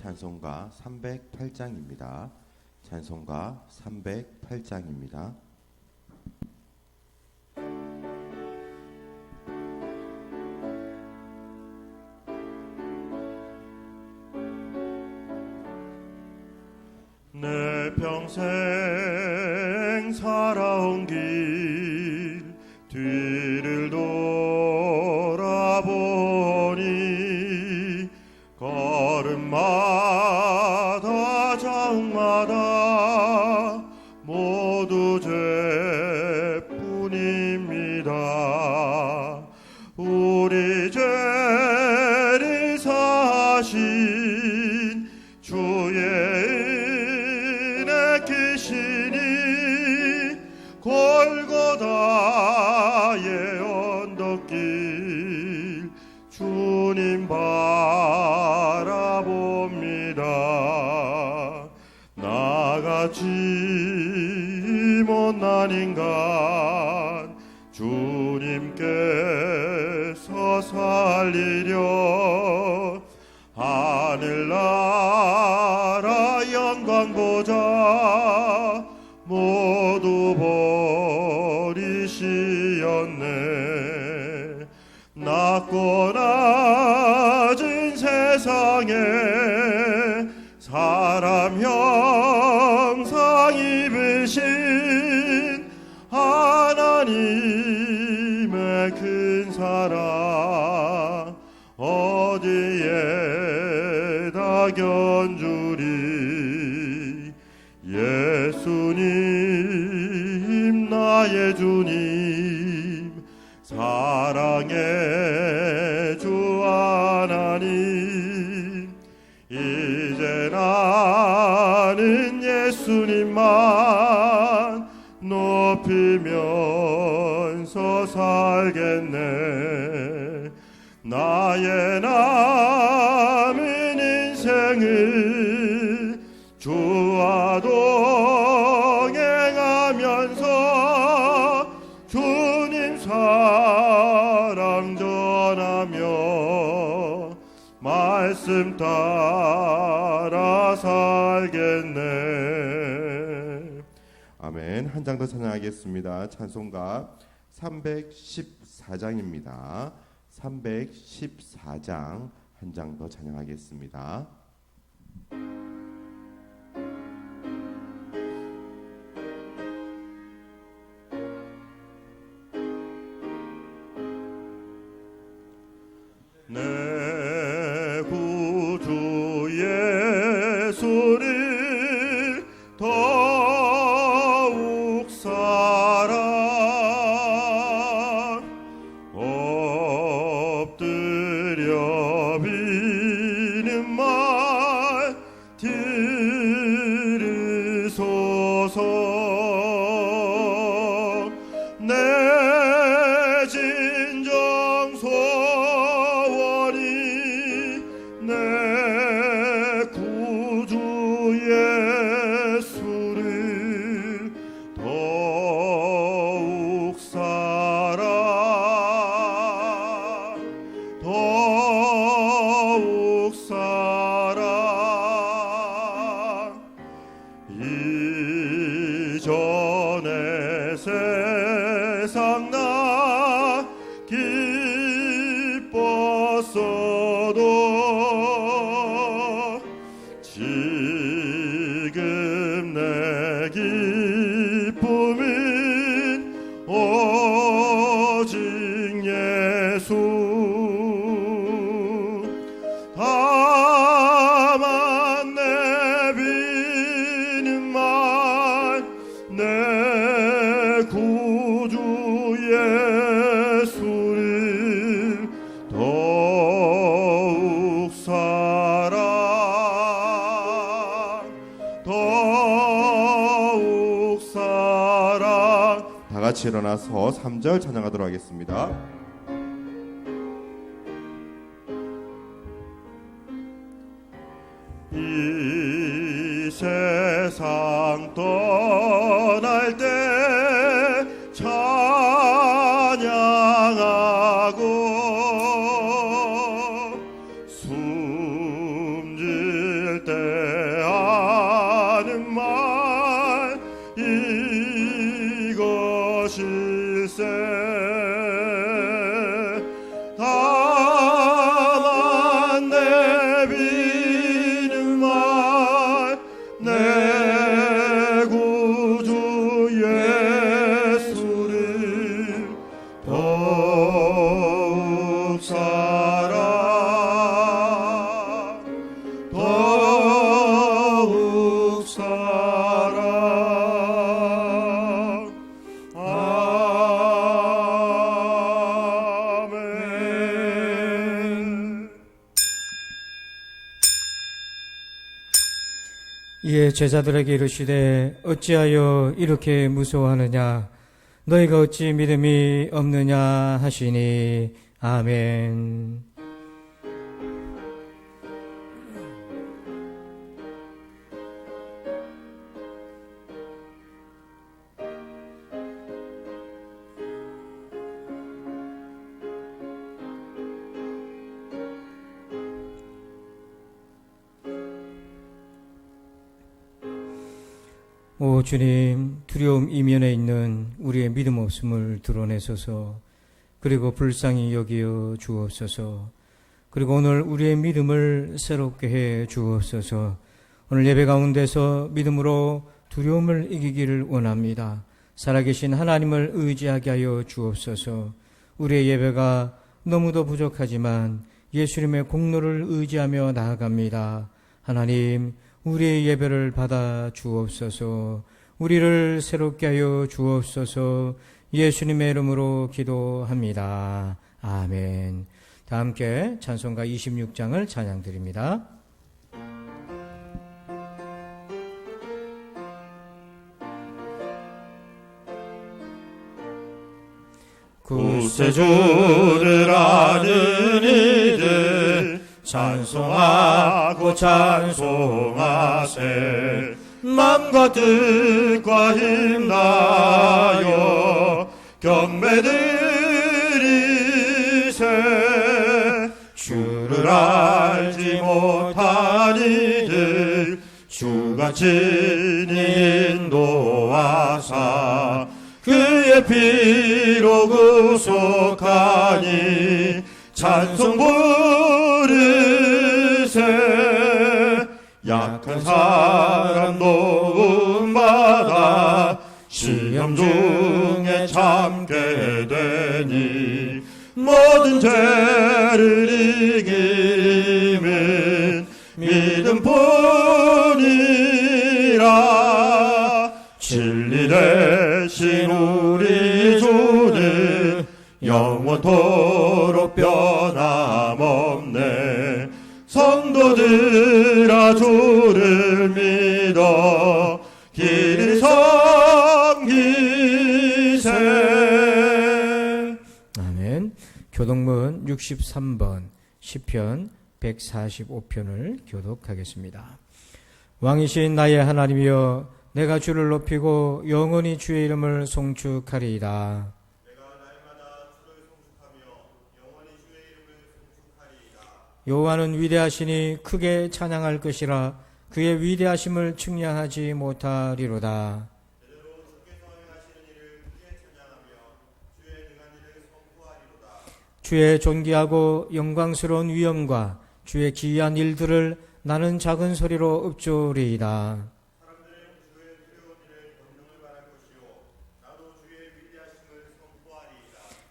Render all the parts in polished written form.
찬송가 308장입니다. 찬송가 308장입니다. 내 평생 살아온 길 뒤를 돌아보니 걸음마다 자욱마다 모두 죄뿐입니다. 우리 죄를 사하신 주의 계시니 골고다의 언덕길 주님 바라봅니다. 나같이 못난 인간 주님께서 살리려 하늘나라 영광 보자 모두 버리시었네. 낮고 낮은 세상에 사람 형상 입으신 하나님의 큰 사랑 어디에다 견주리. 예수님 나의 주님 사랑의 주 하나님 이제 나는 예수님만 높이면서 살겠네. 나의 남은 인생을 주와 동행하면서 주님 사랑 전하며 말씀 따라 살겠네. 아멘. 한 장 더 찬양하겠습니다. 찬송가 314장입니다. 314장 한 장 더 찬양하겠습니다. 내 구주 예수를 더욱 사랑 엎드려 비는 말 들으소서. 내 진정 소원이 내 구주 예수를 더욱 사랑 더욱 사랑. 이전의 세상 나 기뻤어도 지금 내 기쁨은 오직 예수. 다만 내비는 말 내 구주 예수를 더욱 사랑 더욱 사랑. 다 같이 일어나서 3절 찬양하도록 하겠습니다. 이 세상 떠날 때 찬양하고 숨질 때하는 말 이것일세. 다만 내비는 말 내 구주 예수를 더욱 사랑, 더욱 사랑. 아멘. 이에 제자들에게 이르시되 어찌하여 이렇게 무서워하느냐 너희가 어찌 믿음이 없느냐 하시니. 아멘. 오 주님, 두려움 이면에 있는 우리의 믿음 없음을 드러내소서. 그리고 불쌍히 여기어 주옵소서. 그리고 오늘 우리의 믿음을 새롭게 해 주옵소서. 오늘 예배 가운데서 믿음으로 두려움을 이기기를 원합니다. 살아계신 하나님을 의지하게 하여 주옵소서. 우리의 예배가 너무도 부족하지만 예수님의 공로를 의지하며 나아갑니다. 하나님, 우리의 예배를 받아 주옵소서. 우리를 새롭게 하여 주옵소서. 예수님의 이름으로 기도합니다. 아멘. 다 함께 찬송가 26장을 찬양드립니다. 구세주를 아는 이들 찬송하고 찬송하세. 맘과 뜻과 힘나여 경배드리세. 주를 알지 못한 이들 주가 친히 인도하사 그의 피로 구속하니 찬송 부르세. 약한 사람 도움받아 시험 중에 참게 되니 모든 죄를 이기는 믿음뿐이라. 진리 대신 우리 주는 영원토록 변함없네. 성도들아 주를 믿어 길을 섬기세. 아멘. 교독문 63번 시편 145편을 교독하겠습니다. 왕이신 나의 하나님이여, 내가 주를 높이고 영원히 주의 이름을 송축하리이다. 여호와는 위대하시니 크게 찬양할 것이라. 그의 위대하심을 측량하지 못하리로다. 주의 존귀하고 영광스러운 위엄과 주의 기이한 일들을 나는 작은 소리로 읊조리이다.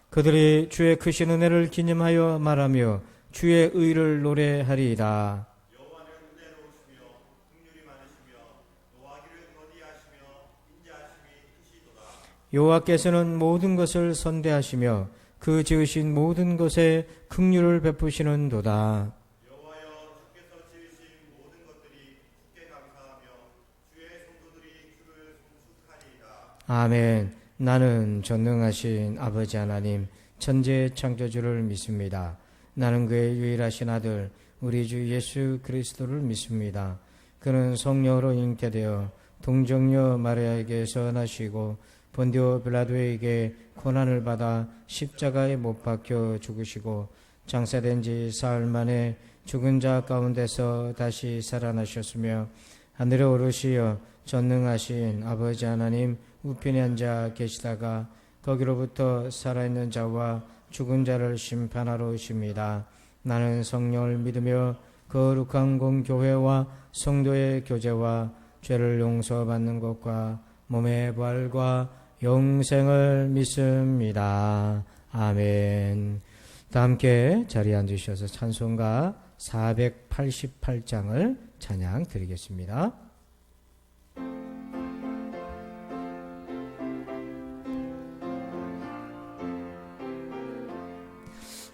그들이 주의 크신 은혜를 기념하여 말하며 주의 의를 노래하리이다. 여호와께서는 모든 것을 선대하시며 그 지으신 모든 것에 긍휼을 베푸시는도다. 아멘. 나는 전능하신 아버지 하나님 천지의 창조주를 믿습니다. 나는 그의 유일하신 아들 우리 주 예수 그리스도를 믿습니다. 그는 성령으로 잉태되어 동정녀 마리아에게서 나시고 본디오 빌라도에게 고난을 받아 십자가에 못 박혀 죽으시고 장사된 지 사흘 만에 죽은 자 가운데서 다시 살아나셨으며 하늘에 오르시어 전능하신 아버지 하나님 우편에 앉아 계시다가 거기로부터 살아있는 자와 죽은 자를 심판하러 오십니다. 나는 성령을 믿으며 거룩한 공교회와 성도의 교제와 죄를 용서받는 것과 몸의 부활과 영생을 믿습니다. 아멘. 다 함께 자리에 앉으셔서 찬송가 488장을 찬양 드리겠습니다.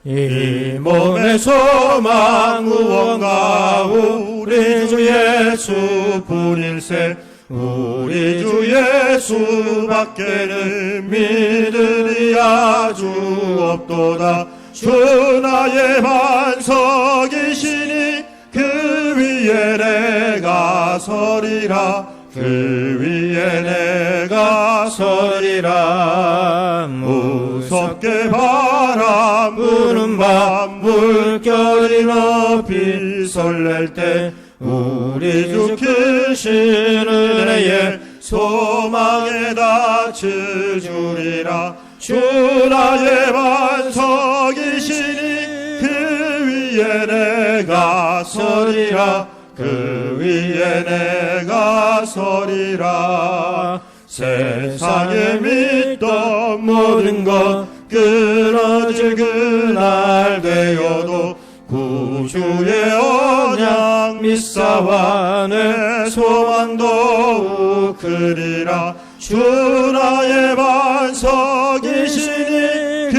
이 몸의 소망 무언가 우리 주 예수뿐일세. 우리 주 예수밖에는 믿으리 아주 없도다. 주 나의 반석이시니 그 위에 내가 서리라. 그 위에 내가 서리라. 무섭게 바람 부는 밤 물결이 높이 설렐 때 우리 주 크신 은혜에 소망에 닿을 줄이라. 주 나의 반석이시니 그 위에 내가 서리라. 그 위에 내가 서리라. 세상에 믿던 모든 것 끊어질 그날 되어도 구주의 언약 믿사와 내 소망 더욱 크리라. 주 나의 반석이시니 그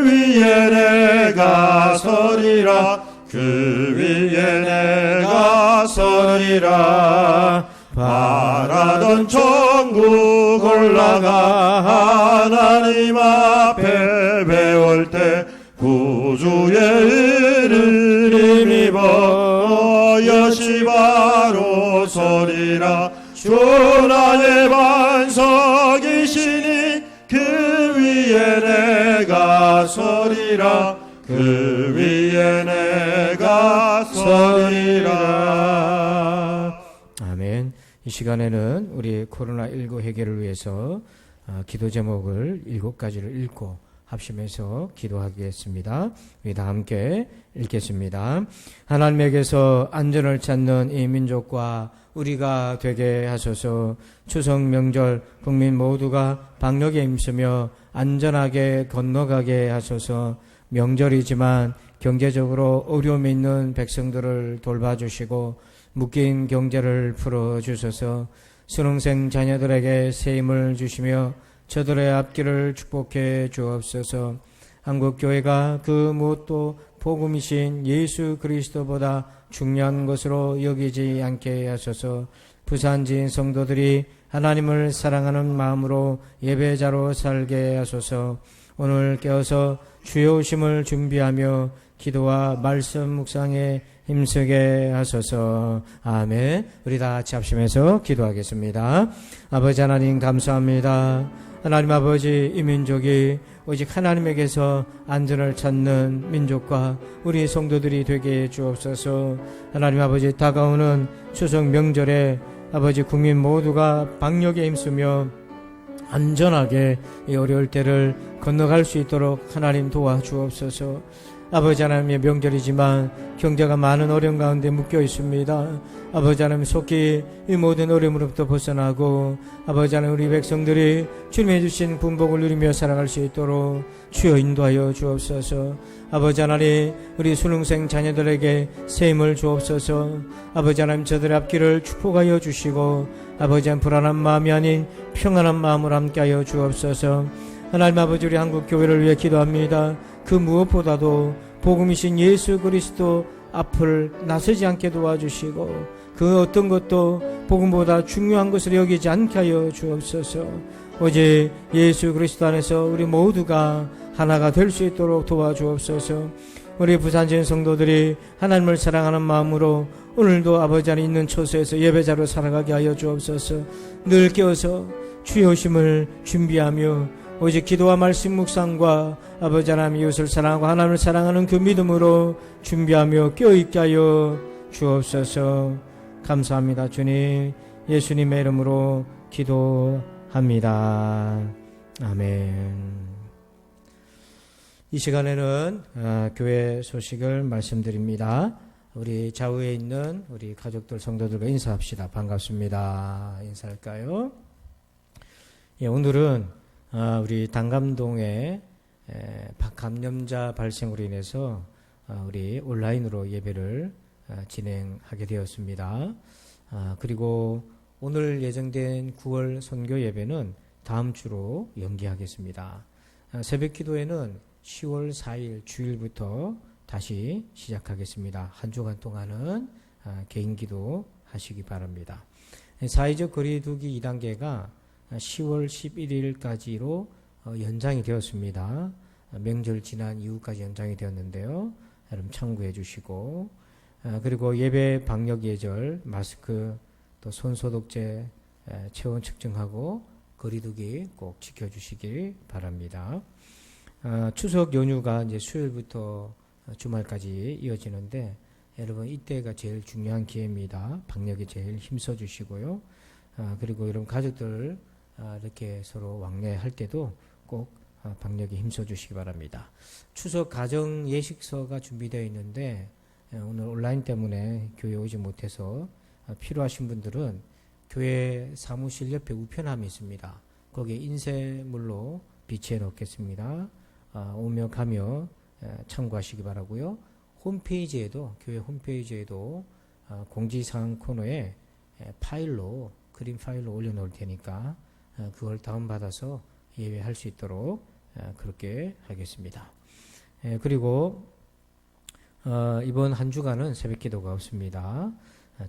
위에 내가 서리라. 그 위에 내가 서리라. 바라던 천국 올라가 하나님 앞에 배울 때 구주의 은을 힘입어 여시 바로 서리라. 주 나의 반석이시니 그 위에 내가 서리라. 그 위에 내가 서리라. 아멘. 이 시간에는 우리 코로나19 해결을 위해서 기도 제목을 7가지를 읽고 합심해서 기도하겠습니다. 우리 다 함께 읽겠습니다. 하나님에게서 안전을 찾는 이 민족과 우리가 되게 하소서. 추석 명절 국민 모두가 방역에 힘쓰며 안전하게 건너가게 하소서. 명절이지만 경제적으로 어려움이 있는 백성들을 돌봐주시고 묶인 경제를 풀어주소서. 수능생 자녀들에게 새 힘을 주시며 저들의 앞길을 축복해 주옵소서. 한국교회가 그 무엇도 복음이신 예수 그리스도보다 중요한 것으로 여기지 않게 하소서. 부산지인 성도들이 하나님을 사랑하는 마음으로 예배자로 살게 하소서. 오늘 깨어서 주의 오심을 준비하며 기도와 말씀 묵상에 힘쓰게 하소서. 아멘. 우리 다 같이 합심해서 기도하겠습니다. 아버지 하나님 감사합니다. 하나님 아버지, 이 민족이 오직 하나님에게서 안전을 찾는 민족과 우리 성도들이 되게 해 주옵소서. 하나님 아버지, 다가오는 추석 명절에 아버지 국민 모두가 방역에 힘쓰며 안전하게 이 어려울 때를 건너갈 수 있도록 하나님 도와주옵소서. 아버지 하나님의 명절이지만 경제가 많은 어려움 가운데 묶여 있습니다. 아버지 하나님 속히 이 모든 어려움으로부터 벗어나고 아버지 하나님 우리 백성들이 주님의 주신 분복을 누리며 살아갈 수 있도록 주여 인도하여 주옵소서. 아버지 하나님 우리 수능생 자녀들에게 새 힘을 주옵소서. 아버지 하나님 저들의 앞길을 축복하여 주시고 아버지 하나님 불안한 마음이 아닌 평안한 마음으로 함께하여 주옵소서. 하나님 아버지 우리 한국교회를 위해 기도합니다. 그 무엇보다도 복음이신 예수 그리스도 앞을 나서지 않게 도와주시고 그 어떤 것도 복음보다 중요한 것을 여기지 않게 하여 주옵소서. 오직 예수 그리스도 안에서 우리 모두가 하나가 될 수 있도록 도와주옵소서. 우리 부산지인 성도들이 하나님을 사랑하는 마음으로 오늘도 아버지 안에 있는 처소에서 예배자로 살아가게 하여 주옵소서. 늘 깨어서 주의 오심을 준비하며 오직 기도와 말씀 묵상과 아버지 하나님 이웃을 사랑하고 하나님을 사랑하는 그 믿음으로 준비하며 껴있게 하여 주옵소서. 감사합니다. 주님, 예수님의 이름으로 기도합니다. 아멘. 이 시간에는 교회 소식을 말씀드립니다. 우리 좌우에 있는 우리 가족들, 성도들과 인사합시다. 반갑습니다. 인사할까요? 예, 오늘은 우리 단감동에 감염자 발생으로 인해서 우리 온라인으로 예배를 진행하게 되었습니다. 그리고 오늘 예정된 9월 선교 예배는 다음 주로 연기하겠습니다. 새벽 기도회는 10월 4일 주일부터 다시 시작하겠습니다. 한 주간 동안은 개인 기도 하시기 바랍니다. 사회적 거리두기 2단계가 10월 11일까지로 연장이 되었습니다. 명절 지난 이후까지 연장이 되었는데요. 여러분 참고해 주시고, 그리고 예배 방역 예절, 마스크, 또 손소독제, 체온 측정하고 거리두기 꼭 지켜주시길 바랍니다. 추석 연휴가 이제 수요일부터 주말까지 이어지는데 여러분 이때가 제일 중요한 기회입니다. 방역에 제일 힘써 주시고요. 그리고 여러분 가족들 이렇게 서로 왕래할 때도 꼭 방역에 힘써 주시기 바랍니다. 추석 가정 예식서가 준비되어 있는데 오늘 온라인 때문에 교회 오지 못해서 필요하신 분들은 교회 사무실 옆에 우편함이 있습니다. 거기에 인쇄물로 비치해 놓겠습니다. 오며 가며 참고하시기 바라고요. 홈페이지에도, 교회 홈페이지에도 공지사항 코너에 파일로, 그림 파일로 올려놓을 테니까 그걸 다운받아서 예배할 수 있도록 그렇게 하겠습니다. 그리고 이번 한 주간은 새벽 기도가 없습니다.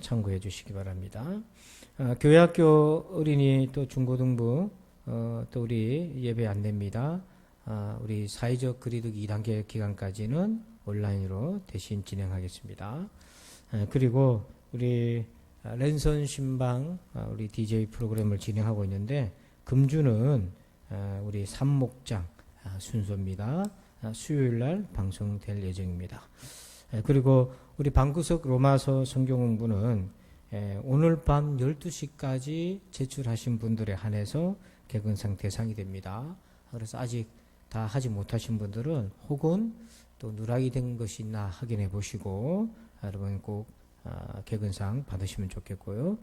참고해 주시기 바랍니다. 교회학교 어린이 또 중고등부 또 우리 예배 안 됩니다. 우리 사회적 거리두기 2단계 기간까지는 온라인으로 대신 진행하겠습니다. 그리고 우리 랜선 신방 우리 DJ 프로그램을 진행하고 있는데 금주는 우리 삼목장 순서입니다. 수요일날 방송될 예정입니다. 그리고 우리 방구석 로마서 성경 공부는 오늘 밤 12시까지 제출하신 분들에 한해서 개근상 대상이 됩니다. 그래서 아직 다 하지 못하신 분들은 혹은 또 누락이 된 것이 있나 확인해 보시고 여러분 꼭 개근상 받으시면 좋겠고요.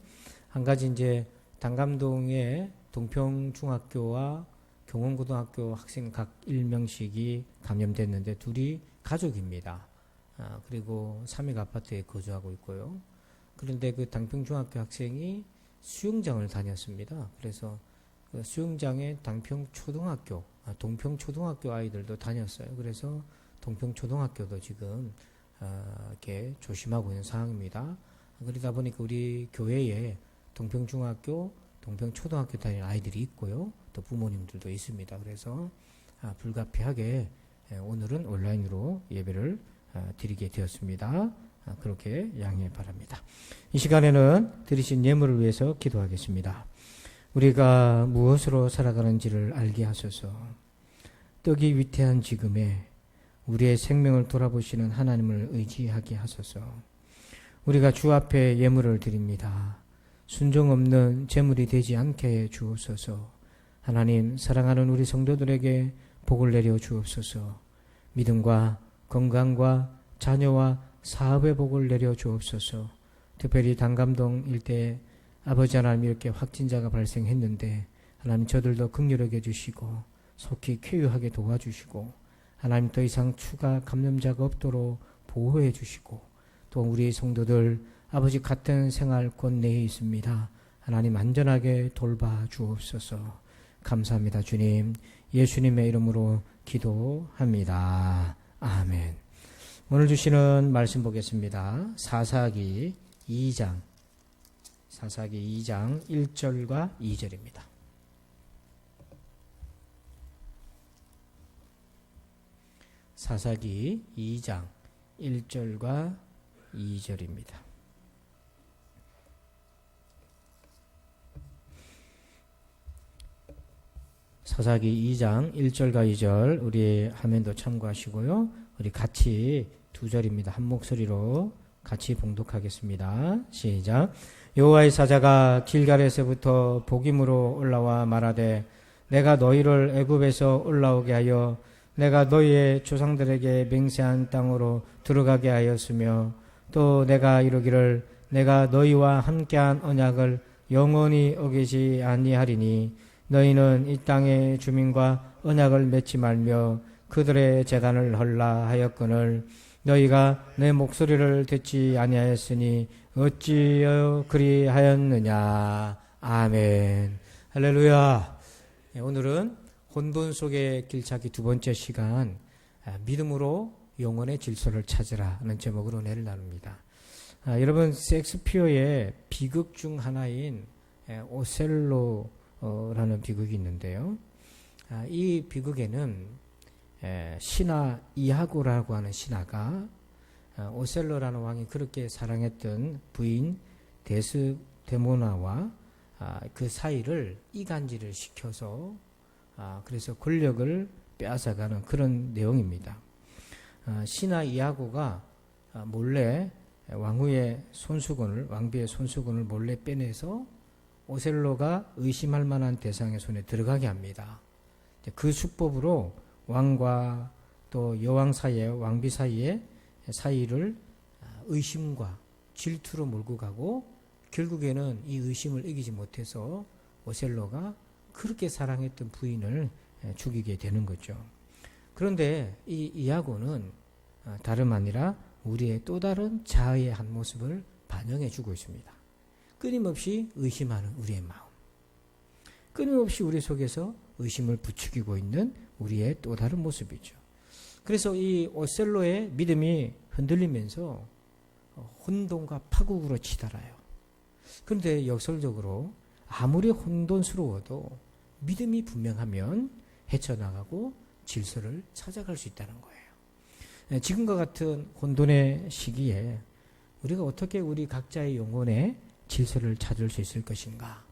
한 가지 이제 단감동의 동평중학교와 경원고등학교 학생 각 1명씩이 감염됐는데 둘이 가족입니다. 그리고 삼익 아파트에 거주하고 있고요. 그런데 그 당평중학교 학생이 수영장을 다녔습니다. 그래서 그 수영장에 당평초등학교, 동평초등학교 아이들도 다녔어요. 그래서 동평초등학교도 지금 이렇게 조심하고 있는 상황입니다. 그러다 보니까 우리 교회에 동평중학교, 동평초등학교 다니는 아이들이 있고요. 또 부모님들도 있습니다. 그래서 불가피하게 오늘은 온라인으로 예배를 드리게 되었습니다. 그렇게 양해 바랍니다. 이 시간에는 드리신 예물을 위해서 기도하겠습니다. 우리가 무엇으로 살아가는지를 알게 하소서. 떡이 위태한 지금에 우리의 생명을 돌아보시는 하나님을 의지하게 하소서. 우리가 주 앞에 예물을 드립니다. 순종 없는 재물이 되지 않게 해 주옵소서. 하나님, 사랑하는 우리 성도들에게 복을 내려 주옵소서. 믿음과 건강과 자녀와 사업의 복을 내려 주옵소서. 특별히 단감동 일대에 아버지 하나님 이렇게 확진자가 발생했는데 하나님 저들도 긍휼하게 해주시고 속히 쾌유하게 도와주시고 하나님 더 이상 추가 감염자가 없도록 보호해 주시고 또 우리 성도들 아버지 같은 생활권 내에 있습니다. 하나님 안전하게 돌봐 주옵소서. 감사합니다. 주님, 예수님의 이름으로 기도합니다. 아멘. 오늘 주시는 말씀 보겠습니다. 사사기 2장 1절과 2절입니다. 사사기 2장 1절과 2절입니다. 사사기 2장 1절과 2절 우리 화면도 참고하시고요. 우리 같이 2절입니다. 한 목소리로 같이 봉독하겠습니다. 시작. 여호와의 사자가 길갈에서부터 복임으로 올라와 말하되 내가 너희를 애굽에서 올라오게 하여 내가 너희의 조상들에게 맹세한 땅으로 들어가게 하였으며 또 내가 이르기를 내가 너희와 함께한 언약을 영원히 어기지 아니하리니 너희는 이 땅의 주민과 언약을 맺지 말며 그들의 제단을 헐라 하였거늘 너희가 내 목소리를 듣지 아니하였으니 어찌하여 그리하였느냐. 아멘. 할렐루야. 오늘은 혼돈 속의 길찾기 두 번째 시간, 믿음으로 영혼의 질서를 찾으라 하는 제목으로 은혜를 나눕니다. 여러분, 셰익스피어의 비극 중 하나인 오셀로라는 비극이 있는데요. 이 비극에는 신하 이하고라고 하는 신하가 오셀로라는 왕이 그렇게 사랑했던 부인 데스데모나와 그 사이를 이간질을 시켜서 그래서 권력을 빼앗아가는 그런 내용입니다. 신하 이하고가 몰래 왕비의 손수건을 몰래 빼내서 오셀로가 의심할 만한 대상의 손에 들어가게 합니다. 그 수법으로 왕과 또 여왕 사이에 왕비 사이를 의심과 질투로 몰고 가고 결국에는 이 의심을 이기지 못해서 오셀로가 그렇게 사랑했던 부인을 죽이게 되는 거죠. 그런데 이 이하고는 다름 아니라 우리의 또 다른 자아의 한 모습을 반영해 주고 있습니다. 끊임없이 의심하는 우리의 마음, 끊임없이 우리 속에서 의심을 부추기고 있는 우리의 또 다른 모습이죠. 그래서 이 오셀로의 믿음이 흔들리면서 혼돈과 파국으로 치달아요. 그런데 역설적으로 아무리 혼돈스러워도 믿음이 분명하면 헤쳐나가고 질서를 찾아갈 수 있다는 거예요. 지금과 같은 혼돈의 시기에 우리가 어떻게 우리 각자의 영혼의 질서를 찾을 수 있을 것인가?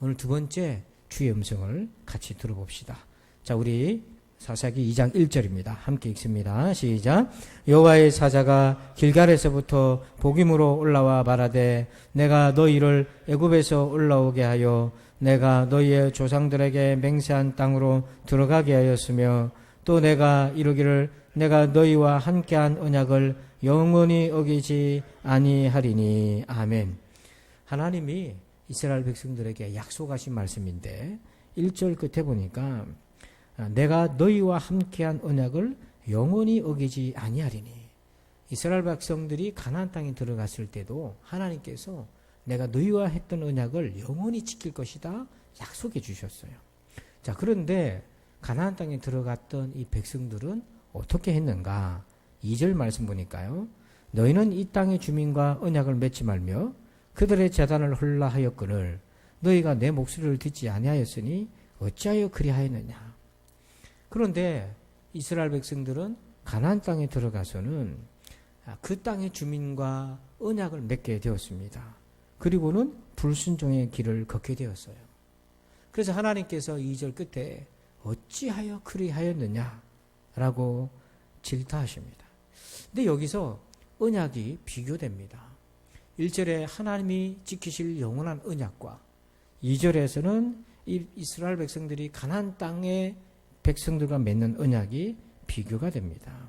오늘 두 번째 주의 음성을 같이 들어봅시다. 자, 우리 사사기 2장 1절입니다. 함께 읽습니다. 시작. 여호와의 사자가 길갈에서부터 복임으로 올라와 말하되 내가 너희를 애굽에서 올라오게 하여 내가 너희의 조상들에게 맹세한 땅으로 들어가게 하였으며 또 내가 이르기를 내가 너희와 함께한 언약을 영원히 어기지 아니하리니. 아멘. 하나님이 이스라엘 백성들에게 약속하신 말씀인데 1절 끝에 보니까 내가 너희와 함께한 언약을 영원히 어기지 아니하리니. 이스라엘 백성들이 가나안 땅에 들어갔을 때도 하나님께서 내가 너희와 했던 언약을 영원히 지킬 것이다 약속해 주셨어요. 자, 그런데 가나안 땅에 들어갔던 이 백성들은 어떻게 했는가? 2절 말씀 보니까요. 너희는 이 땅의 주민과 언약을 맺지 말며 그들의 제단을 헐라 하였거늘 너희가 내 목소리를 듣지 아니하였으니 어찌하여 그리하였느냐. 그런데 이스라엘 백성들은 가나안 땅에 들어가서는 그 땅의 주민과 언약을 맺게 되었습니다. 그리고는 불순종의 길을 걷게 되었어요. 그래서 하나님께서 2절 끝에 어찌하여 그리하였느냐 라고 질타하십니다. 근데 여기서 언약이 비교됩니다. 1절에 하나님이 지키실 영원한 언약과 2절에서는 이 이스라엘 백성들이 가나안 땅의 백성들과 맺는 언약이 비교가 됩니다.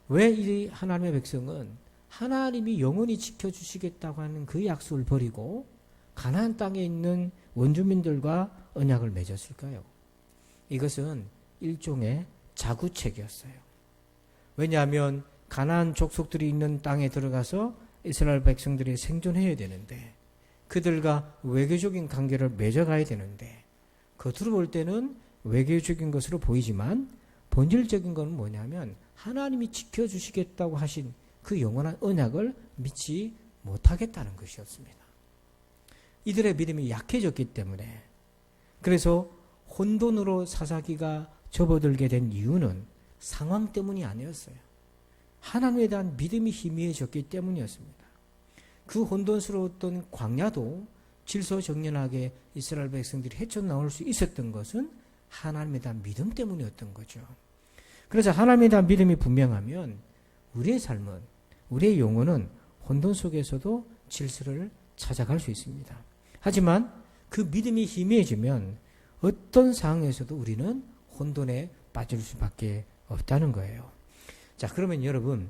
왜 이 하나님의 백성은 하나님이 영원히 지켜주시겠다고 하는 그 약속을 버리고 가나안 땅에 있는 원주민들과 언약을 맺었을까요? 이것은 일종의 자구책이었어요. 왜냐하면 가나안 족속들이 있는 땅에 들어가서 이스라엘 백성들이 생존해야 되는데 그들과 외교적인 관계를 맺어가야 되는데 겉으로 볼 때는 외교적인 것으로 보이지만 본질적인 것은 뭐냐면 하나님이 지켜주시겠다고 하신 그 영원한 언약을 믿지 못하겠다는 것이었습니다. 이들의 믿음이 약해졌기 때문에 그래서 혼돈으로 사사기가 접어들게 된 이유는 상황 때문이 아니었어요. 하나님에 대한 믿음이 희미해졌기 때문이었습니다. 그 혼돈스러웠던 광야도 질서정연하게 이스라엘 백성들이 헤쳐나올 수 있었던 것은 하나님에 대한 믿음 때문이었던 거죠. 그래서 하나님에 대한 믿음이 분명하면 우리의 삶은, 우리의 영혼은 혼돈 속에서도 질서를 찾아갈 수 있습니다. 하지만 그 믿음이 희미해지면 어떤 상황에서도 우리는 혼돈에 빠질 수밖에 없다는 거예요. 자, 그러면 여러분,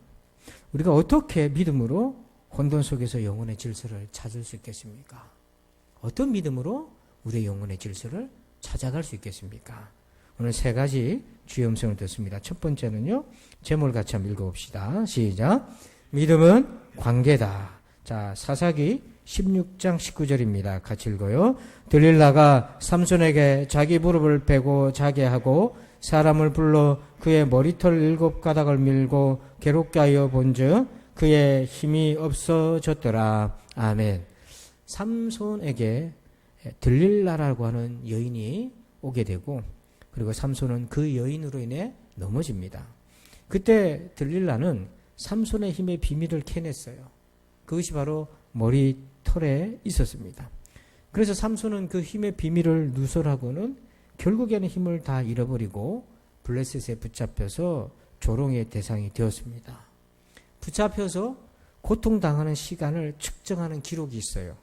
우리가 어떻게 믿음으로 혼돈 속에서 영혼의 질서를 찾을 수 있겠습니까? 어떤 믿음으로 우리의 영혼의 질서를 찾아갈 수 있겠습니까? 오늘 세 가지 주의 음성을 듣습니다. 첫 번째는요, 제목을 같이 한번 읽어봅시다. 시작. 믿음은 관계다. 자, 사사기 16장 19절입니다. 같이 읽어요. 들릴라가 삼손에게 자기 무릎을 베고 자게 하고 사람을 불러 그의 머리털 7가닥을 밀고 괴롭게 하여 본즉 그의 힘이 없어졌더라. 아멘. 삼손에게 들릴라라고 하는 여인이 오게 되고, 그리고 삼손은 그 여인으로 인해 넘어집니다. 그때 들릴라는 삼손의 힘의 비밀을 캐냈어요. 그것이 바로 머리털에 있었습니다. 그래서 삼손은 그 힘의 비밀을 누설하고는 결국에는 힘을 다 잃어버리고 블레셋에 붙잡혀서 조롱의 대상이 되었습니다. 붙잡혀서 고통당하는 시간을 측정하는 기록이 있어요.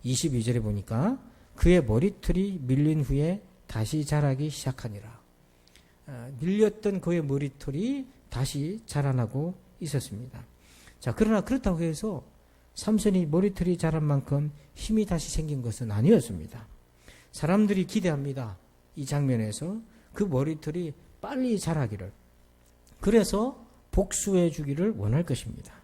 22절에 보니까 그의 머리털이 밀린 후에 다시 자라기 시작하니라. 밀렸던 그의 머리털이 다시 자라나고 있었습니다. 자, 그러나 그렇다고 해서 삼손이 머리털이 자란 만큼 힘이 다시 생긴 것은 아니었습니다. 사람들이 기대합니다. 이 장면에서 그 머리털이 빨리 자라기를, 그래서 복수해 주기를 원할 것입니다.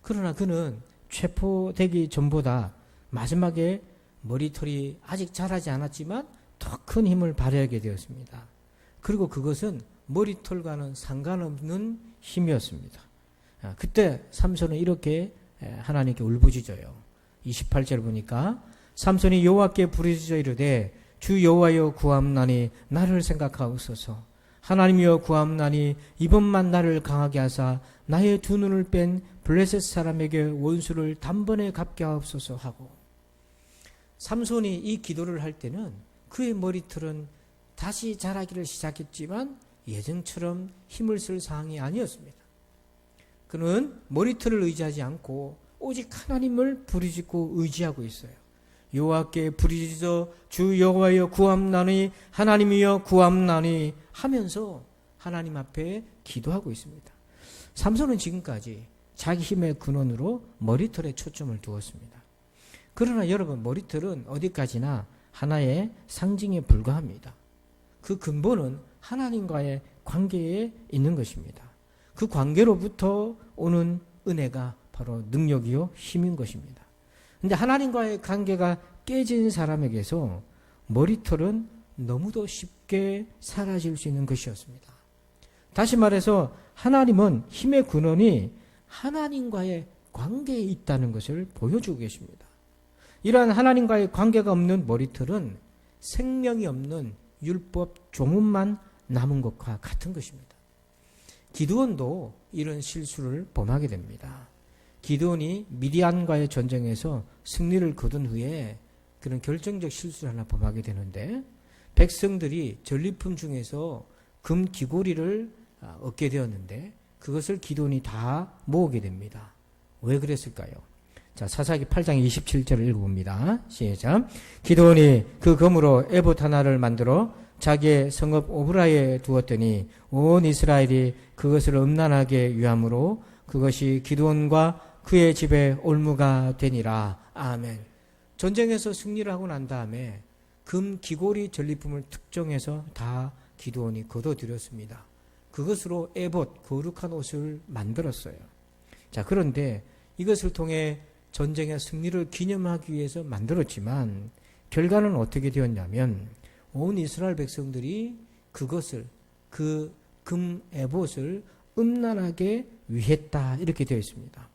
그러나 그는 체포되기 전보다 마지막에 머리털이 아직 자라지 않았지만 더 큰 힘을 발휘하게 되었습니다. 그리고 그것은 머리털과는 상관없는 힘이었습니다. 그때 삼손은 이렇게 하나님께 울부짖어요. 28절 보니까 삼손이 여호와께 부르짖어 이르되 주 여호와여 구함나니 나를 생각하옵소서. 하나님이여 구함나니 이번만 나를 강하게 하사 나의 두 눈을 뺀 블레셋 사람에게 원수를 단번에 갚게 하옵소서 하고, 삼손이 이 기도를 할 때는 그의 머리털은 다시 자라기를 시작했지만 예전처럼 힘을 쓸 상황이 아니었습니다. 그는 머리털을 의지하지 않고 오직 하나님을 부르짖고 의지하고 있어요. 여호와께 부르짖어 주 여호와여 구함나니 하나님이여 구함나니 하면서 하나님 앞에 기도하고 있습니다. 삼손은 지금까지 자기 힘의 근원으로 머리털에 초점을 두었습니다. 그러나 여러분, 머리털은 어디까지나 하나의 상징에 불과합니다. 그 근본은 하나님과의 관계에 있는 것입니다. 그 관계로부터 오는 은혜가 바로 능력이요 힘인 것입니다. 그런데 하나님과의 관계가 깨진 사람에게서 머리털은 너무도 쉽게 사라질 수 있는 것이었습니다. 다시 말해서 하나님은 힘의 근원이 하나님과의 관계에 있다는 것을 보여주고 계십니다. 이러한 하나님과의 관계가 없는 머리털은 생명이 없는 율법 조문만 남은 것과 같은 것입니다. 기드온도 이런 실수를 범하게 됩니다. 기드온이 미디안과의 전쟁에서 승리를 거둔 후에 그런 결정적 실수를 하나 범하게 되는데, 백성들이 전리품 중에서 금 귀고리를 얻게 되었는데 그것을 기드온이 다 모으게 됩니다. 왜 그랬을까요? 자, 사사기 8장 27절을 읽어봅니다. 시작. 기드온이 그 금으로 에봇 하나를 만들어 자기의 성읍 오브라에 두었더니 온 이스라엘이 그것을 음란하게 위함으로 그것이 기드온과 그의 집에 올무가 되니라. 아멘. 전쟁에서 승리를 하고 난 다음에 금 귀고리 전리품을 특정해서 다 기드온이 거둬들였습니다. 그것으로 에봇, 거룩한 옷을 만들었어요. 자, 그런데 이것을 통해 전쟁의 승리를 기념하기 위해서 만들었지만 결과는 어떻게 되었냐면 온 이스라엘 백성들이 그것을, 그 금 에봇을 음란하게 위했다, 이렇게 되어 있습니다.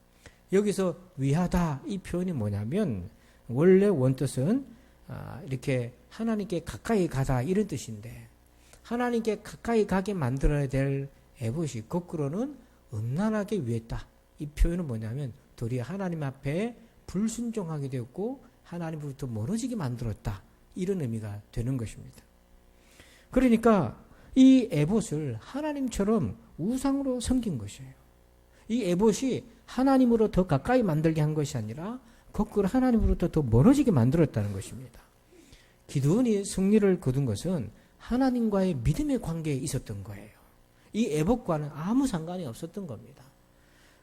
여기서 위하다, 이 표현이 뭐냐면 원래 원뜻은 이렇게 하나님께 가까이 가다, 이런 뜻인데 하나님께 가까이 가게 만들어야 될 에봇이 거꾸로는 음란하게 위했다. 이 표현은 뭐냐면 도리어 하나님 앞에 불순종하게 되었고 하나님으로부터 멀어지게 만들었다, 이런 의미가 되는 것입니다. 그러니까 이 에봇을 하나님처럼 우상으로 섬긴 것이에요. 이 에봇이 하나님으로 더 가까이 만들게 한 것이 아니라 거꾸로 하나님으로부터 더 멀어지게 만들었다는 것입니다. 기드온이 승리를 거둔 것은 하나님과의 믿음의 관계에 있었던 거예요. 이 에봇과는 아무 상관이 없었던 겁니다.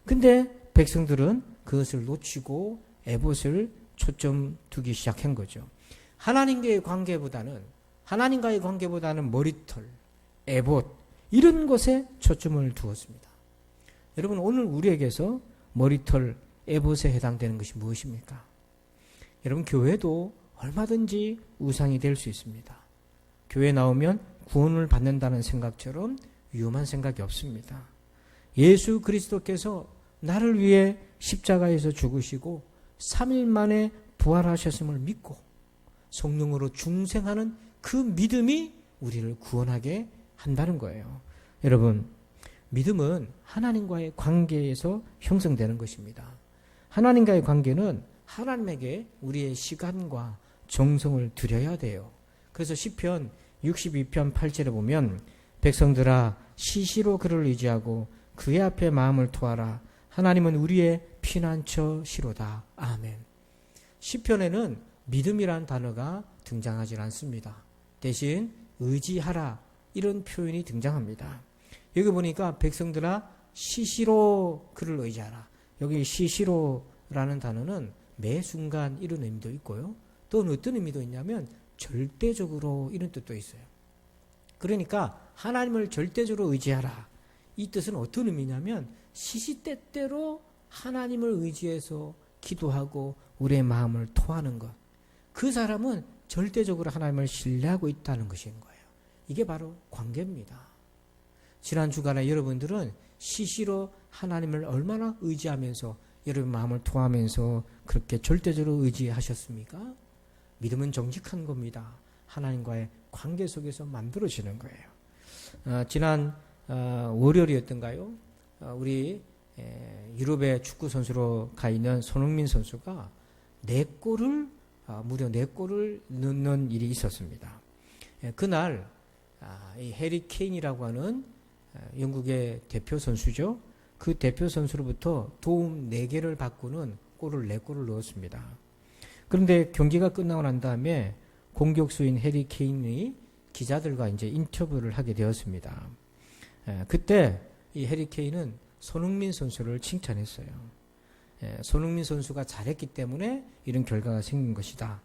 근데 백성들은 그것을 놓치고 에봇을 초점 두기 시작한 거죠. 하나님과의 관계보다는 머리털, 에봇 이런 것에 초점을 두었습니다. 여러분, 오늘 우리에게서 머리털, 에봇에 해당되는 것이 무엇입니까? 여러분, 교회도 얼마든지 우상이 될 수 있습니다. 교회 나오면 구원을 받는다는 생각처럼 위험한 생각이 없습니다. 예수 그리스도께서 나를 위해 십자가에서 죽으시고 3일 만에 부활하셨음을 믿고 성령으로 중생하는 그 믿음이 우리를 구원하게 한다는 거예요. 여러분, 믿음은 하나님과의 관계에서 형성되는 것입니다. 하나님과의 관계는 하나님에게 우리의 시간과 정성을 드려야 돼요. 그래서 시편 62편 8절에 보면 백성들아 시시로 그를 의지하고 그의 앞에 마음을 토하라. 하나님은 우리의 피난처시로다. 아멘. 시편에는 믿음이란 단어가 등장하지 않습니다. 대신 의지하라 이런 표현이 등장합니다. 여기 보니까 백성들아 시시로 그를 의지하라. 여기 시시로라는 단어는 매 순간 이런 의미도 있고요. 또 어떤 의미도 있냐면 절대적으로 이런 뜻도 있어요. 그러니까 하나님을 절대적으로 의지하라. 이 뜻은 어떤 의미냐면 시시때때로 하나님을 의지해서 기도하고 우리의 마음을 토하는 것. 그 사람은 절대적으로 하나님을 신뢰하고 있다는 것인 거예요. 이게 바로 관계입니다. 지난 주간에 여러분들은 시시로 하나님을 얼마나 의지하면서 여러분 마음을 토하면서 그렇게 절대적으로 의지하셨습니까? 믿음은 정직한 겁니다. 하나님과의 관계 속에서 만들어지는 거예요. 지난 월요일이었던가요? 우리 유럽의 축구 선수로 가 있는 손흥민 선수가 무려 4골을 넣는 일이 있었습니다. 그날 이 해리 케인이라고 하는 영국의 대표 선수죠. 그 대표 선수로부터 도움 4개를 받고는 골을 4골을 넣었습니다. 그런데 경기가 끝나고 난 다음에 공격수인 해리 케인이 기자들과 이제 인터뷰를 하게 되었습니다. 그때 이 해리 케인은 손흥민 선수를 칭찬했어요. 손흥민 선수가 잘했기 때문에 이런 결과가 생긴 것이다.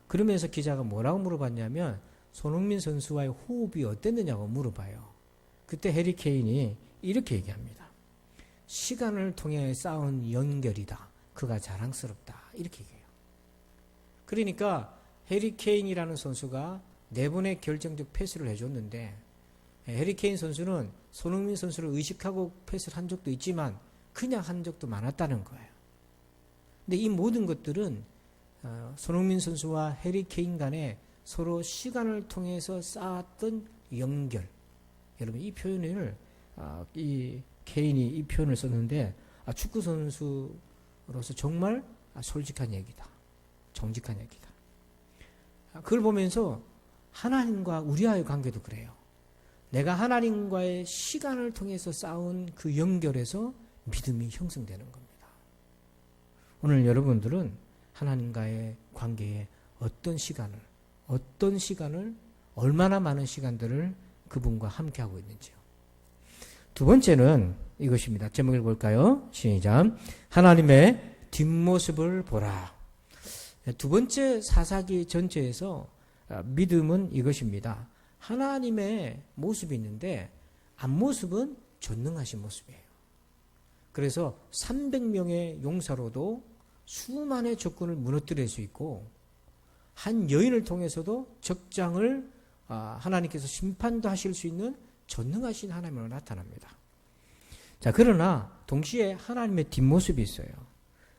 그러면서 기자가 뭐라고 물어봤냐면 손흥민 선수와의 호흡이 어땠느냐고 물어봐요. 그때 해리 케인이 이렇게 얘기합니다. 시간을 통해 쌓은 연결이다. 그가 자랑스럽다. 이렇게 얘기해요. 그러니까 해리 케인이라는 선수가 4번의 결정적 패스를 해줬는데 해리 케인 선수는 손흥민 선수를 의식하고 패스를 한 적도 있지만 그냥 한 적도 많았다는 거예요. 근데 이 모든 것들은 손흥민 선수와 해리 케인 간에 서로 시간을 통해서 쌓았던 연결. 여러분, 이 표현을 이 케인이 이 표현을 썼는데 축구 선수로서 정말 솔직한 얘기다. 정직한 얘기다. 그걸 보면서 하나님과 우리와의 관계도 그래요. 내가 하나님과의 시간을 통해서 쌓은 그 연결에서 믿음이 형성되는 겁니다. 오늘 여러분들은 하나님과의 관계에 어떤 시간을, 얼마나 많은 시간들을 그분과 함께하고 있는지요. 두 번째는 이것입니다. 제목을 볼까요? 시작. 하나님의 뒷모습을 보라. 두 번째 사사기 전체에서 믿음은 이것입니다. 하나님의 모습이 있는데 앞모습은 전능하신 모습이에요. 그래서 300명의 용사로도 수많은 적군을 무너뜨릴 수 있고 한 여인을 통해서도 적장을 하나님께서 심판도 하실 수 있는 전능하신 하나님으로 나타납니다. 자, 그러나 동시에 하나님의 뒷모습이 있어요.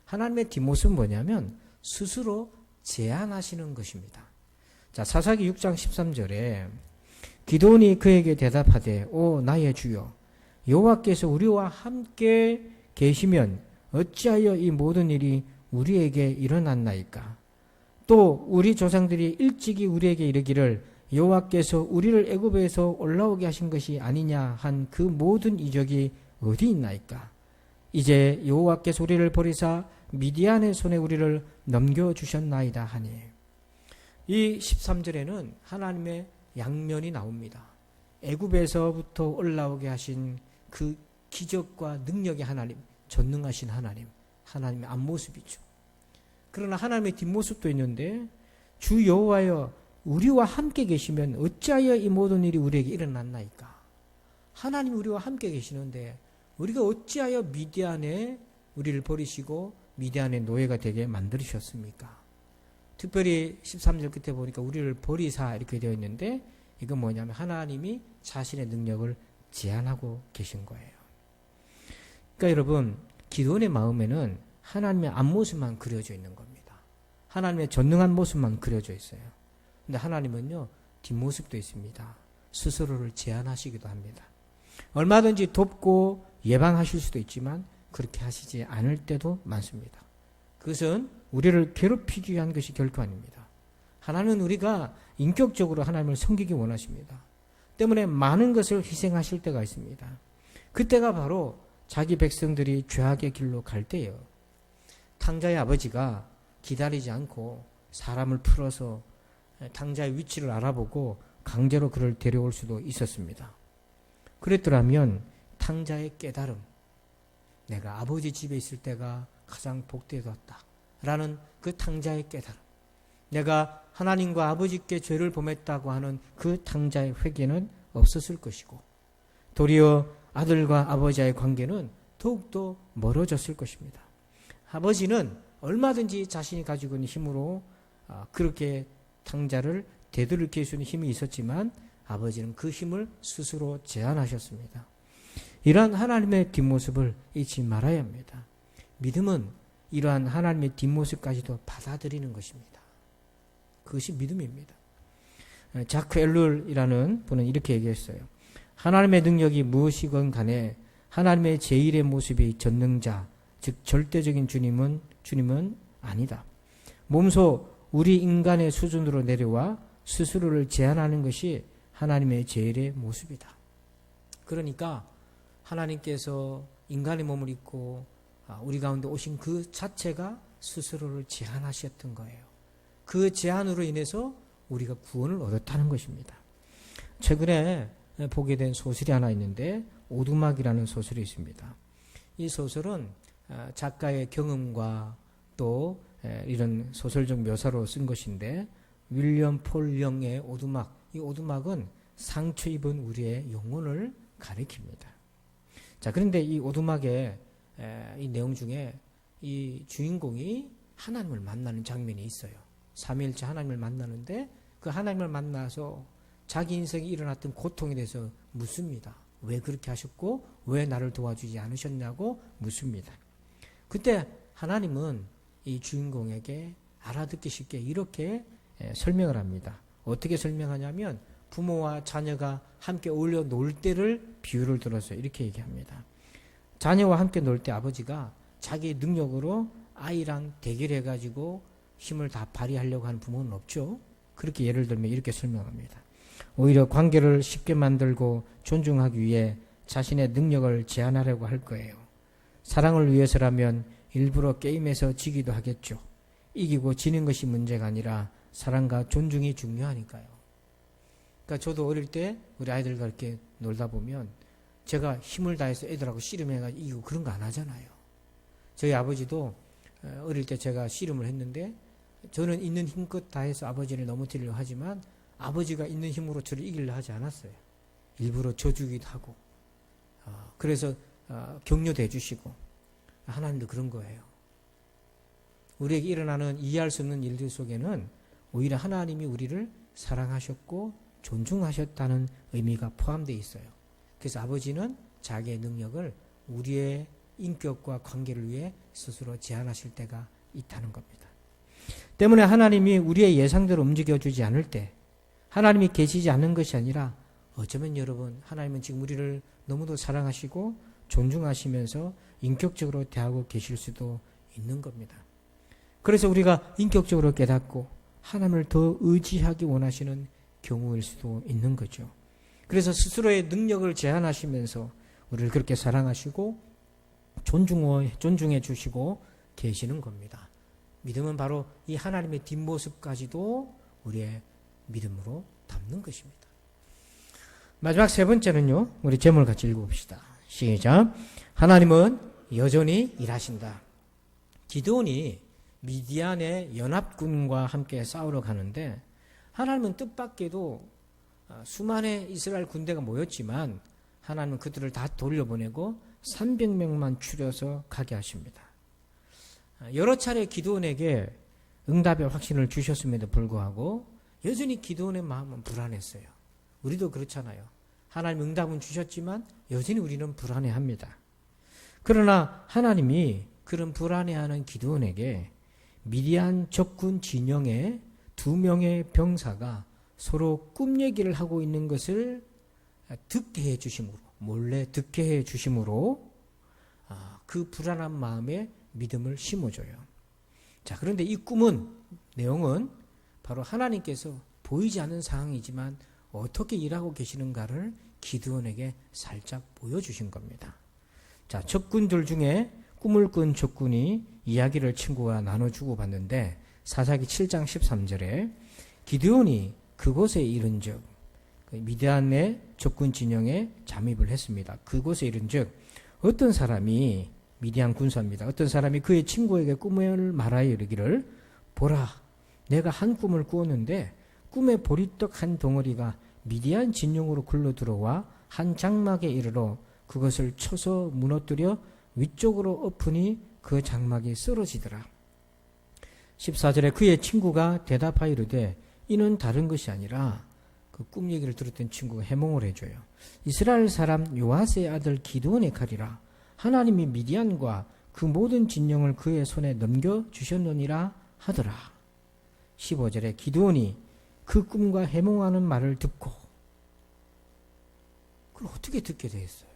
하나님의 뒷모습은 뭐냐면 스스로 제한하시는 것입니다. 자, 사사기 6장 13절에 기드온이 그에게 대답하되 오 나의 주여 여호와께서 우리와 함께 계시면 어찌하여 이 모든 일이 우리에게 일어났나이까? 또 우리 조상들이 일찍이 우리에게 이르기를 여호와께서 우리를 애굽에서 올라오게 하신 것이 아니냐 한 그 모든 이적이 어디 있나이까? 이제 여호와께서 우리를 버리사 미디안의 손에 우리를 넘겨주셨나이다 하니. 이 13절에는 하나님의 양면이 나옵니다. 애굽에서부터 올라오게 하신 그 기적과 능력의 하나님, 전능하신 하나님, 하나님의 앞모습이죠. 그러나 하나님의 뒷모습도 있는데 주 여호와여 우리와 함께 계시면 어찌하여 이 모든 일이 우리에게 일어났나이까? 하나님 우리와 함께 계시는데 우리가 어찌하여 미디안에 우리를 버리시고 미디안의 노예가 되게 만들으셨습니까? 특별히 13절 끝에 보니까 우리를 버리사 이렇게 되어 있는데 이건 뭐냐면 하나님이 자신의 능력을 제한하고 계신 거예요. 그러니까 여러분 기도원의 마음에는 하나님의 앞모습만 그려져 있는 겁니다. 하나님의 전능한 모습만 그려져 있어요. 근데 하나님은요 뒷모습도 있습니다. 스스로를 제한하시기도 합니다. 얼마든지 돕고 예방하실 수도 있지만 그렇게 하시지 않을 때도 많습니다. 그것은 우리를 괴롭히기 위한 것이 결코 아닙니다. 하나님은 우리가 인격적으로 하나님을 섬기기 원하십니다. 때문에 많은 것을 희생하실 때가 있습니다. 그때가 바로 자기 백성들이 죄악의 길로 갈 때예요. 탕자의 아버지가 기다리지 않고 사람을 풀어서 탕자의 위치를 알아보고 강제로 그를 데려올 수도 있었습니다. 그랬더라면 탕자의 깨달음, 내가 아버지 집에 있을 때가 가장 복되었다 라는 그 탕자의 깨달음, 내가 하나님과 아버지께 죄를 범했다고 하는 그 탕자의 회개는 없었을 것이고 도리어 아들과 아버지의 관계는 더욱더 멀어졌을 것입니다. 아버지는 얼마든지 자신이 가지고 있는 힘으로 그렇게 탕자를 되돌릴 수 있는 힘이 있었지만 아버지는 그 힘을 스스로 제한하셨습니다. 이러한 하나님의 뒷모습을 잊지 말아야 합니다. 믿음은 이러한 하나님의 뒷모습까지도 받아들이는 것입니다. 그것이 믿음입니다. 자크 엘룰이라는 분은 이렇게 얘기했어요. 하나님의 능력이 무엇이건 간에 하나님의 제1의 모습이 전능자, 즉 절대적인 주님은 아니다. 몸소 우리 인간의 수준으로 내려와 스스로를 제한하는 것이 하나님의 제1의 모습이다. 그러니까 하나님께서 인간의 몸을 입고 우리 가운데 오신 그 자체가 스스로를 제한하셨던 거예요. 그 제한으로 인해서 우리가 구원을 얻었다는 것입니다. 최근에 보게 된 소설이 하나 있는데 오두막이라는 소설이 있습니다. 이 소설은 작가의 경험과 또 이런 소설적 묘사로 쓴 것인데 윌리엄 폴 영의 오두막, 이 오두막은 상처 입은 우리의 영혼을 가리킵니다. 자, 그런데 이 오두막의 이 내용 중에 이 주인공이 하나님을 만나는 장면이 있어요. 삼위일체 하나님을 만나는데 그 하나님을 만나서 자기 인생에 일어났던 고통에 대해서 묻습니다. 왜 그렇게 하셨고 왜 나를 도와주지 않으셨냐고 묻습니다. 그때 하나님은 이 주인공에게 알아듣기 쉽게 이렇게 설명을 합니다. 어떻게 설명하냐면 부모와 자녀가 함께 어울려 놀 때를 비유를 들어서 이렇게 얘기합니다. 자녀와 함께 놀 때 아버지가 자기 능력으로 아이랑 대결해가지고 힘을 다 발휘하려고 하는 부모는 없죠. 그렇게 예를 들면 이렇게 설명합니다. 오히려 관계를 쉽게 만들고 존중하기 위해 자신의 능력을 제한하려고 할 거예요. 사랑을 위해서라면 일부러 게임에서 지기도 하겠죠. 이기고 지는 것이 문제가 아니라 사랑과 존중이 중요하니까요. 그러니까 저도 어릴 때 우리 아이들과 이렇게 놀다 보면 제가 힘을 다해서 애들하고 씨름해가지고 이기고 그런 거 안 하잖아요. 저희 아버지도 어릴 때 제가 씨름을 했는데 저는 있는 힘껏 다해서 아버지를 넘어뜨리려고 하지만 아버지가 있는 힘으로 저를 이기려 하지 않았어요. 일부러 져주기도 하고 그래서 격려도 해주시고 하나님도 그런 거예요. 우리에게 일어나는 이해할 수 없는 일들 속에는 오히려 하나님이 우리를 사랑하셨고 존중하셨다는 의미가 포함되어 있어요. 그래서 아버지는 자기의 능력을 우리의 인격과 관계를 위해 스스로 제한하실 때가 있다는 겁니다. 때문에 하나님이 우리의 예상대로 움직여주지 않을 때 하나님이 계시지 않는 것이 아니라 어쩌면 여러분 하나님은 지금 우리를 너무도 사랑하시고 존중하시면서 인격적으로 대하고 계실 수도 있는 겁니다. 그래서 우리가 인격적으로 깨닫고 하나님을 더 의지하기 원하시는 경우일 수도 있는 거죠. 그래서 스스로의 능력을 제한하시면서 우리를 그렇게 사랑하시고 존중해 주시고 계시는 겁니다. 믿음은 바로 이 하나님의 뒷모습까지도 우리의 믿음으로 담는 것입니다. 마지막 세 번째는요, 우리 제목을 같이 읽어봅시다. 시작. 하나님은 여전히 일하신다. 기드온이 미디안의 연합군과 함께 싸우러 가는데 하나님은 뜻밖에도 수많은 이스라엘 군대가 모였지만 하나님은 그들을 다 돌려보내고 300명만 추려서 가게 하십니다. 여러 차례 기드온에게 응답의 확신을 주셨음에도 불구하고 여전히 기드온의 마음은 불안했어요. 우리도 그렇잖아요. 하나님 응답은 주셨지만 여전히 우리는 불안해합니다. 그러나 하나님이 그런 불안해하는 기드온에게 미디안 적군 진영의 2명의 병사가 서로 꿈 얘기를 하고 있는 것을 듣게 해 주심으로, 몰래 듣게 해 주심으로 그 불안한 마음에 믿음을 심어줘요. 자, 그런데 이 꿈은, 내용은 바로 하나님께서 보이지 않는 상황이지만 어떻게 일하고 계시는가를 기드온에게 살짝 보여주신 겁니다. 자, 적군들 중에 꿈을 꾼 적군이 이야기를 친구와 나눠주고 봤는데 사사기 7장 13절에 기드온이 그곳에 이른즉, 미디안의 적군 진영에 잠입을 했습니다. 그곳에 이른즉 어떤 사람이, 미디안 군사입니다. 어떤 사람이 그의 친구에게 꿈을 말하여 이르기를, 보라, 내가 한 꿈을 꾸었는데 꿈에 보리떡 한 덩어리가 미디안 진영으로 굴러 들어와 한 장막에 이르러 그것을 쳐서 무너뜨려 위쪽으로 엎으니 그 장막이 쓰러지더라. 14절에 그의 친구가 대답하여 이르되 이는 다른 것이 아니라, 그 꿈 얘기를 들었던 친구가 해몽을 해줘요. 이스라엘 사람 요아스의 아들 기드온의 칼이라. 하나님이 미디안과 그 모든 진영을 그의 손에 넘겨주셨느니라 하더라. 15절에 기드온이 그 꿈과 해몽하는 말을 듣고, 그걸 어떻게 듣게 되었어요?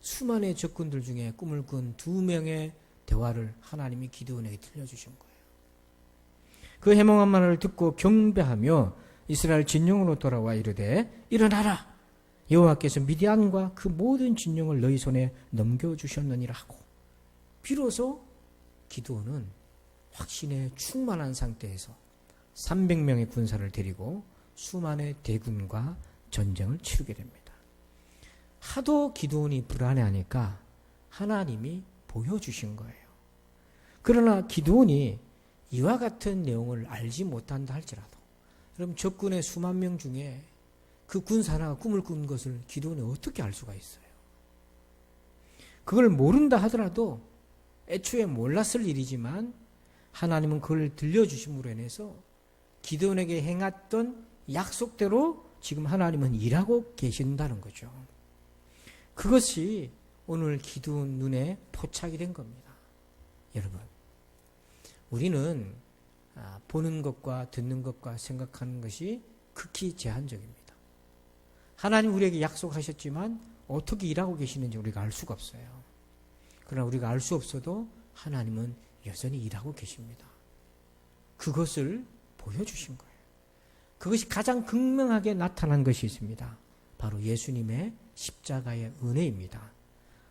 수많은 적군들 중에 꿈을 꾼 2명의 대화를 하나님이 기드온에게 들려주신 거예요. 그 해몽한 말을 듣고 경배하며 이스라엘 진영으로 돌아와 이르되 일어나라, 여호와께서 미디안과 그 모든 진영을 너희 손에 넘겨주셨느니라 하고, 비로소 기드온은 확신에 충만한 상태에서 300명의 군사를 데리고 수많은 대군과 전쟁을 치르게 됩니다. 하도 기드온이 불안해하니까 하나님이 보여주신 거예요. 그러나 기드온이 이와 같은 내용을 알지 못한다 할지라도, 그럼 적군의 수만 명 중에 그 군사 하나가 꿈을 꾼 것을 기드온이 어떻게 알 수가 있어요? 그걸 모른다 하더라도 애초에 몰랐을 일이지만 하나님은 그걸 들려주심으로 인해서 기드온에게 행했던 약속대로 지금 하나님은 일하고 계신다는 거죠. 그것이 오늘 기드온 눈에 포착이 된 겁니다. 여러분, 우리는 보는 것과 듣는 것과 생각하는 것이 극히 제한적입니다. 하나님 우리에게 약속하셨지만 어떻게 일하고 계시는지 우리가 알 수가 없어요. 그러나 우리가 알 수 없어도 하나님은 여전히 일하고 계십니다. 그것을 보여주신 거예요. 그것이 가장 극명하게 나타난 것이 있습니다. 바로 예수님의 십자가의 은혜입니다.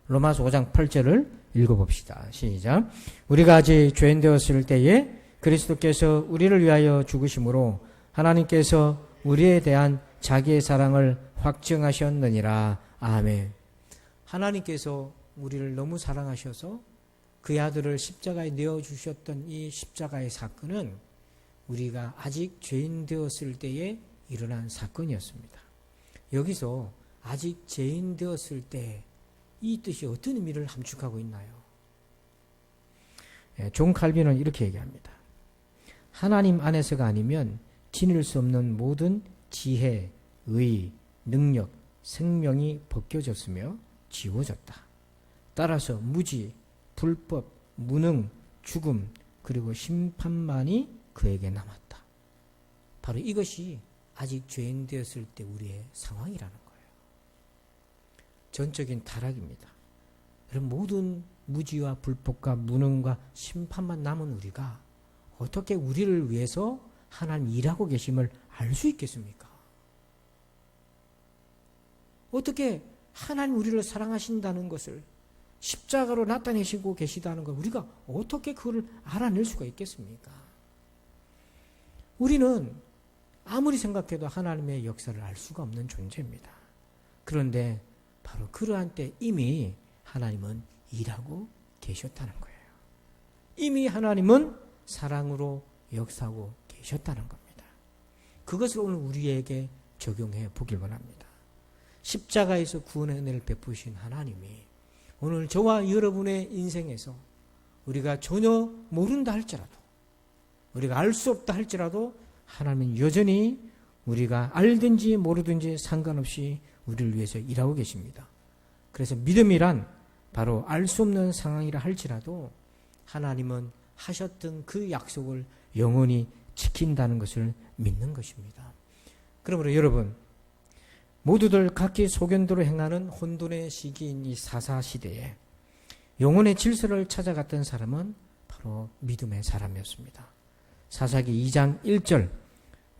로마서 5장 8절을 읽어봅시다. 시작. 우리가 아직 죄인 되었을 때에 그리스도께서 우리를 위하여 죽으심으로 하나님께서 우리에 대한 자기의 사랑을 확증하셨느니라. 아멘. 하나님께서 우리를 너무 사랑하셔서 그의 아들을 십자가에 내어주셨던 이 십자가의 사건은 우리가 아직 죄인 되었을 때에 일어난 사건이었습니다. 여기서 아직 죄인 되었을 때 이 뜻이 어떤 의미를 함축하고 있나요? 존 칼빈은 이렇게 얘기합니다. 하나님 안에서가 아니면 지닐 수 없는 모든 지혜, 의, 능력, 생명이 벗겨졌으며 지워졌다. 따라서 무지, 불법, 무능, 죽음, 그리고 심판만이 그에게 남았다. 바로 이것이 아직 죄인 되었을 때 우리의 상황이라는 거예요. 전적인 타락입니다. 그럼 모든 무지와 불법과 무능과 심판만 남은 우리가 어떻게 우리를 위해서 하나님 일하고 계심을 알 수 있겠습니까? 어떻게 하나님 우리를 사랑하신다는 것을 십자가로 나타내시고 계시다는 걸 우리가 어떻게 그걸 알아낼 수가 있겠습니까? 우리는 아무리 생각해도 하나님의 역사를 알 수가 없는 존재입니다. 그런데 바로 그러한 때 이미 하나님은 일하고 계셨다는 거예요. 이미 하나님은 사랑으로 역사하고 계셨다는 겁니다. 그것을 오늘 우리에게 적용해 보길 원합니다. 십자가에서 구원의 은혜를 베푸신 하나님이 오늘 저와 여러분의 인생에서 우리가 전혀 모른다 할지라도, 우리가 알 수 없다 할지라도 하나님은 여전히 우리가 알든지 모르든지 상관없이 우리를 위해서 일하고 계십니다. 그래서 믿음이란 바로 알 수 없는 상황이라 할지라도 하나님은 하셨던 그 약속을 영원히 지킨다는 것을 믿는 것입니다. 그러므로 여러분, 모두들 각기 소견대로 행하는 혼돈의 시기인 이 사사시대에 영혼의 질서를 찾아갔던 사람은 바로 믿음의 사람이었습니다. 사사기 2장 1절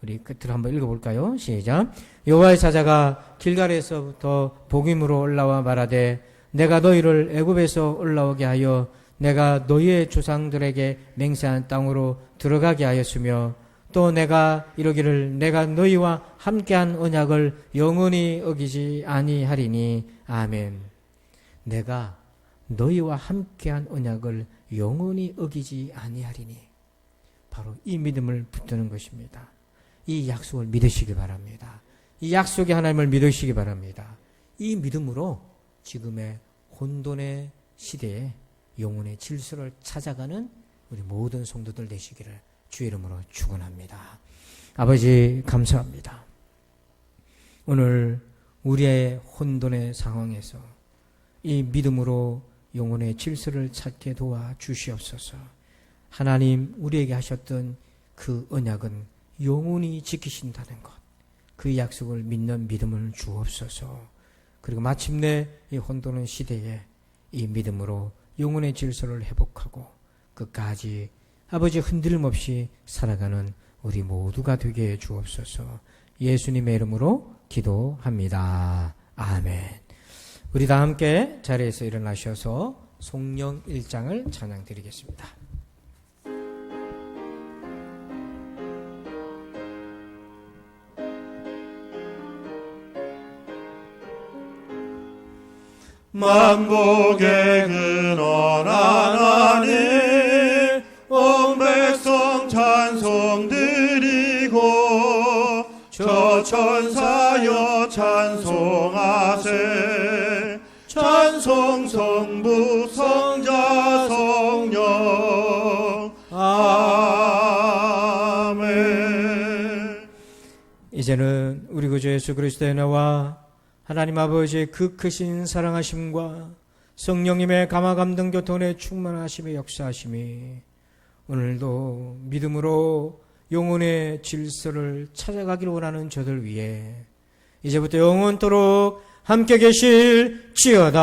우리 끝으로 한번 읽어볼까요? 시작. 여호와의 사자가 길갈에서부터 복임으로 올라와 말하되 내가 너희를 애굽에서 올라오게 하여 내가 너희의 조상들에게 맹세한 땅으로 들어가게 하였으며 또 내가 이러기를 내가 너희와 함께한 언약을 영원히 어기지 아니하리니 아멘. 내가 너희와 함께한 언약을 영원히 어기지 아니하리니 바로 이 믿음을 붙드는 것입니다. 이 약속을 믿으시기 바랍니다. 이 약속의 하나님을 믿으시기 바랍니다. 이 믿음으로 지금의 혼돈의 시대에 영혼의 질서를 찾아가는 우리 모든 성도들 되시기를 주의 이름으로 축원합니다. 아버지 감사합니다. 오늘 우리의 혼돈의 상황에서 이 믿음으로 영혼의 질서를 찾게 도와 주시옵소서. 하나님 우리에게 하셨던 그 언약은 영원히 지키신다는 것, 그 약속을 믿는 믿음을 주옵소서. 그리고 마침내 이 혼돈의 시대에 이 믿음으로 영혼의 질서를 회복하고 끝까지 아버지 흔들림 없이 살아가는 우리 모두가 되게 해 주옵소서. 예수님의 이름으로 기도합니다. 아멘. 우리 다 함께 자리에서 일어나셔서 성령 1장을 찬양 드리겠습니다. 만복의 근원 하나님 온 백성 찬송 드리고 저 천사여 찬송하세 찬송 성부 성자 성령 아멘. 이제는 우리 구주 예수 그리스도의 은혜와 하나님 아버지의 그 크신 사랑하심과 성령님의 감화감동 교통의 충만하심의 역사하심이 오늘도 믿음으로 영혼의 질서를 찾아가기를 원하는 저들 위해 이제부터 영원토록 함께 계실지어다.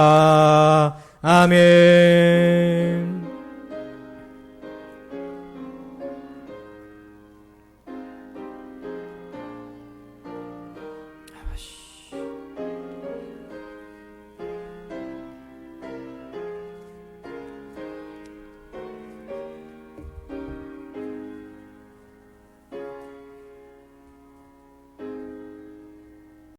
아멘.